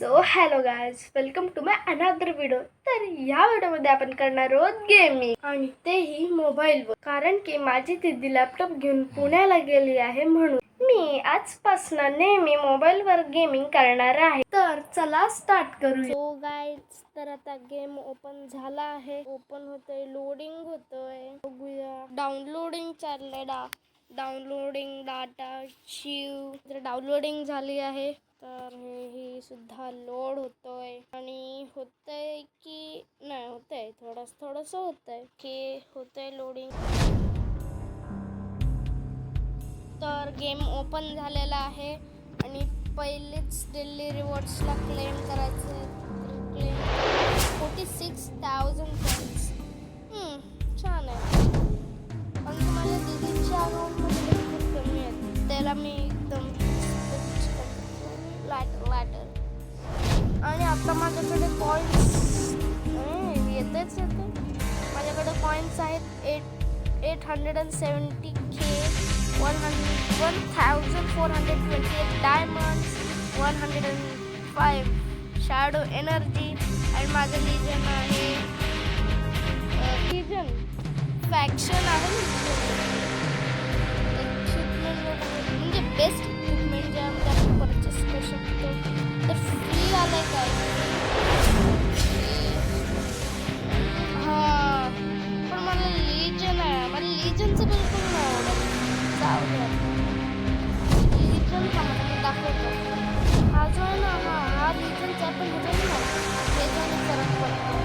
So hello guys, welcome to my another video. तर या व्हिडिओमध्ये आपण करणार आहोत गेमिंग, आणि तेही मोबाईलवर. कारण की माझी दीदी लॅपटॉप घेऊन पुण्याला गेली आहे, म्हणून मी आजपासून नेहमी मोबाईलवर गेमिंग करणार आहे. तर चला स्टार्ट करूया. सो गायज, तर आता गेम ओपन झाला आहे. ओपन होतोय, लोडिंग होतोय. बघूया, डाउनलोडिंग चाललंय. डाउनलोडिंग डाटा शिव तर डाउनलोडिंग झाली आहे. तर हे सुद्धा लोड होतोय आणि होतंय की नाही होतंय, थोडंसं होतंय की होतंय लोडिंग. तर गेम ओपन झालेला आहे आणि पहिलेच दिल्ली रिवॉर्ड्सला क्लेम करायचं. Claim 46,000 points. छान आहे, पण तुम्हाला दीदीच्या अकाउंटमध्ये खूप कमी आहेत. त्याला मी एकदम लाटर आणि आता माझ्याकडे कॉईन्स येतेच माझ्याकडे कॉईन्स आहेत 870K, 1428 डायमंड्स, 105 शॅडो एनर्जी. आणि माझं लिजन आहे, लिजन फॅक्शन आहे. म्हणजे बेस्ट इक्विपमेंट जे आपण परचेस करू शकतो. तर फ्री आलंय काय? हां, पण मला लिजन आहे. मला लिजनचं बिलकुल नाही आवडत. जाऊ द्या, लिजन का मला दाखवतो. हा जो आहे ना, हा लिजनचा पण होतो ना, हे जाणे फरक पडतो.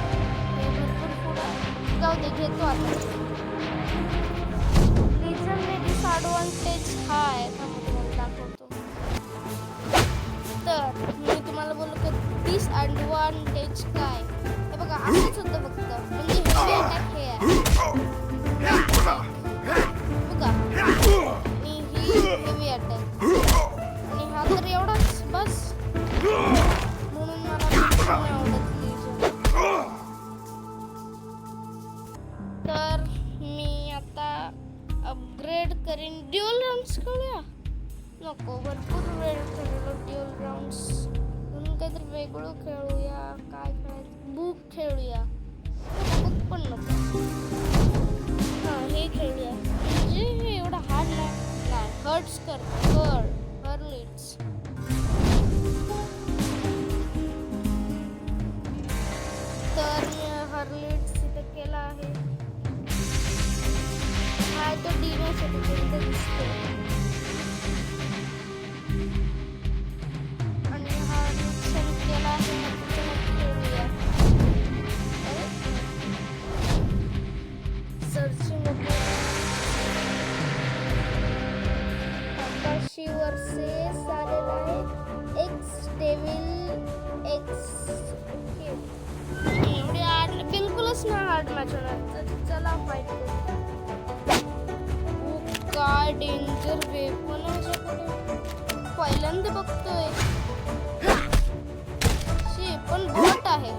हे भरपूर पुढं जाऊ दे, घेतो आता. लिजन मे डिसएडव्हान्टेज हा आहे, दाखवतो. तर मी तुम्हाला बोललो की डिसएडव्हान्टेज काय. हे बघा, असंच होतं फक्त. म्हणजे हेवी अटॅक हे आहे बघा, आणि ही हेवी अटॅक, आणि हा तर एवढाच बस. म्हणून मला नाही आवडत लिजन. तर मी आता अपग्रेड करीन. ड्युअल राउंड्स खेळूया. नको, भरपूर वेळ खेळलो ड्युअल राउंड्स. म्हणून काहीतरी वेगळं खेळूया. काय खेळायचं? बुक खेळूया. बुक पण नको. हां, हे खेळूया. म्हणजे हे एवढं हार्ड नाही. हर्ट्स करतो. हर्लिट्स. तर मी हर्लिट्स इथं केला आहे. हा तो डिनोसाठी कोणतं दिसतो. आणि हा रिक्शन केला आहे. खेळूया. सर्चिंग आकाशी वर्सेस आलेला आहे. X devil x. एवढे हार्ड बिलकुलच नाही हार्ड मॅच होणार. तर चला फाईट करू. काय डेंजर वेपन माझ्याकडे, पहिल्यांदा बघतोय. पण बॉट आहे.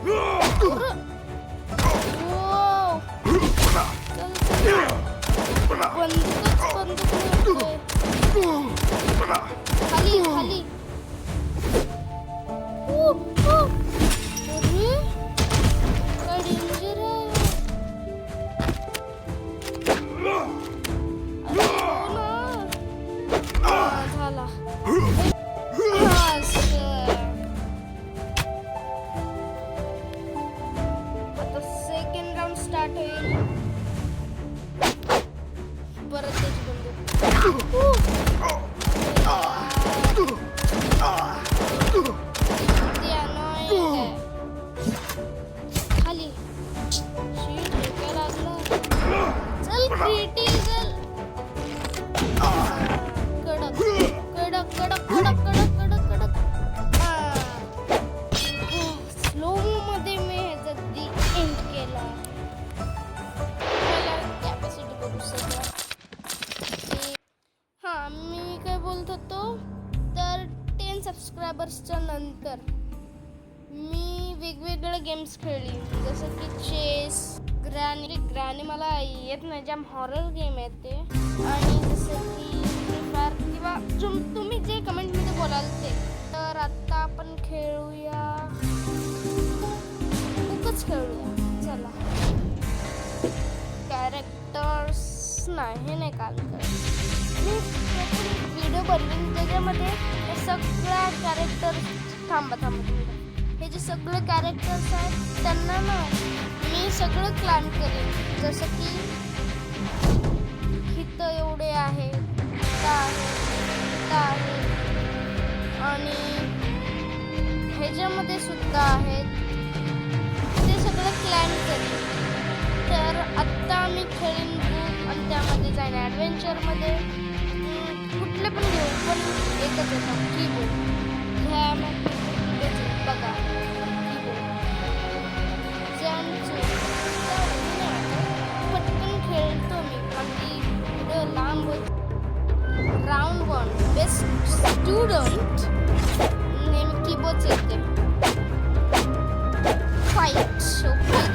खाली खाली. अरे काय डेंजर आहे. झाला. आता सेकंड राऊंड स्टार्ट होईल. परत त्याची बंदूक. खाली शीट काय लागलं. चल क्रिटिकल. कडक कडक कडक कडक कडक कडक कडक. स्लो मध्ये मी ह्याचा दी एंड केला. कॅपॅसिटी बघू सगळं. हां, मी काय बोलत होतो. तर 10 सबस्क्रायबर्सच्या नंतर मी वेगवेगळे गेम्स खेळली, जसं की चेस, ग्रॅनी मला येत नाही, जाम हॉरर गेम आहे ते. आणि जसं की फ्री फायर किंवा तुम्ही जे कमेंटमध्ये बोलाल ते. तर आता आपण खेळूया गेमच खेळूया. चला कॅरेक्टर्स नाही नाही काम करत. मी व्हिडिओ बनवीन त्याच्यामध्ये हे सगळ्या कॅरेक्टर थांबा हे जे सगळे कॅरेक्टर्स आहेत त्यांना ना मी सगळं क्लाइम करेन. जसं की इथं एवढे आहे, इथं आहे आणि ह्याच्यामध्ये सुद्धा आहेत, ते सगळं क्लाइम करेन. तर आत्ता मी खेळीन बुक आणि त्यामध्ये जाईन ॲडव्हेंचरमध्ये. कुठले पण घेऊ पण एकच येतात कीबोर्ड. ह्या बघा कीबोर्ड पटकन खेळतो मी आणि व्हिडिओ लांब होतो. राऊंड 1 बेस्ट स्टुडंट नेहमी कीबोर्डच येते. फाईट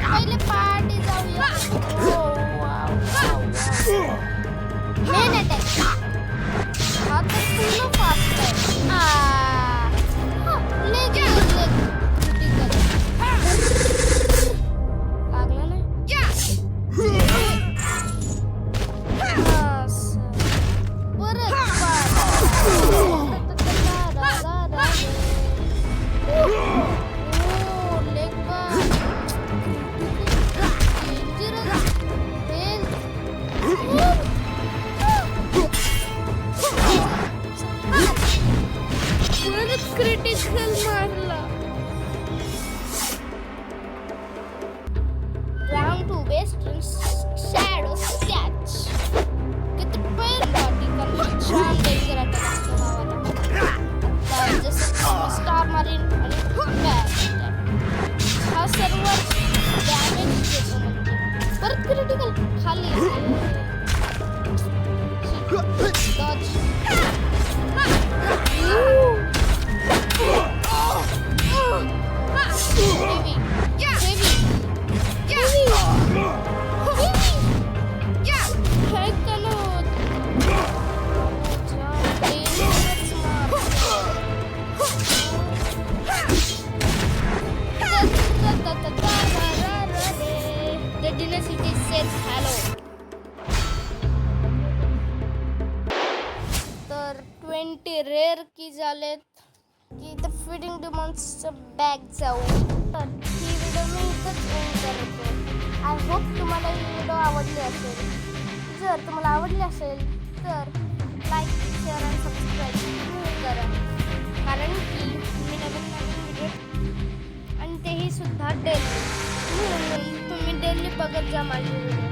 पहिले पार्टी जाऊया. मेन अटॅक हा तर पूर्ण फास्ट आहे. लागलं नाही. क्रिटिकल मारला. Round 2 best shadow sketch. किती पण बॉडी कमी छान डेंजर अटॅक असतो भावाला. आता जसं स्टार मारीन आणि बॅस्ट हा सर्व डॅमेज देतो म्हणजे. परत क्रिटिकल खाली डॉज. तर 20 रेअर की झालेत की तर फिडिंग डिमॉन्सचं बॅग जाऊ. तर ही व्हिडिओ मी इथंच एंड करते. आय होप तुम्हाला ही व्हिडिओ आवडली असेल. जर तुम्हाला आवडली असेल तर लाईक शेअर आणि सबस्क्राईब करा. कारण की मी नवीन व्हिडिओ आणि तेही सुद्धा डेली म्हणून तुम्ही डेली बघत जा माझी व्हिडिओ.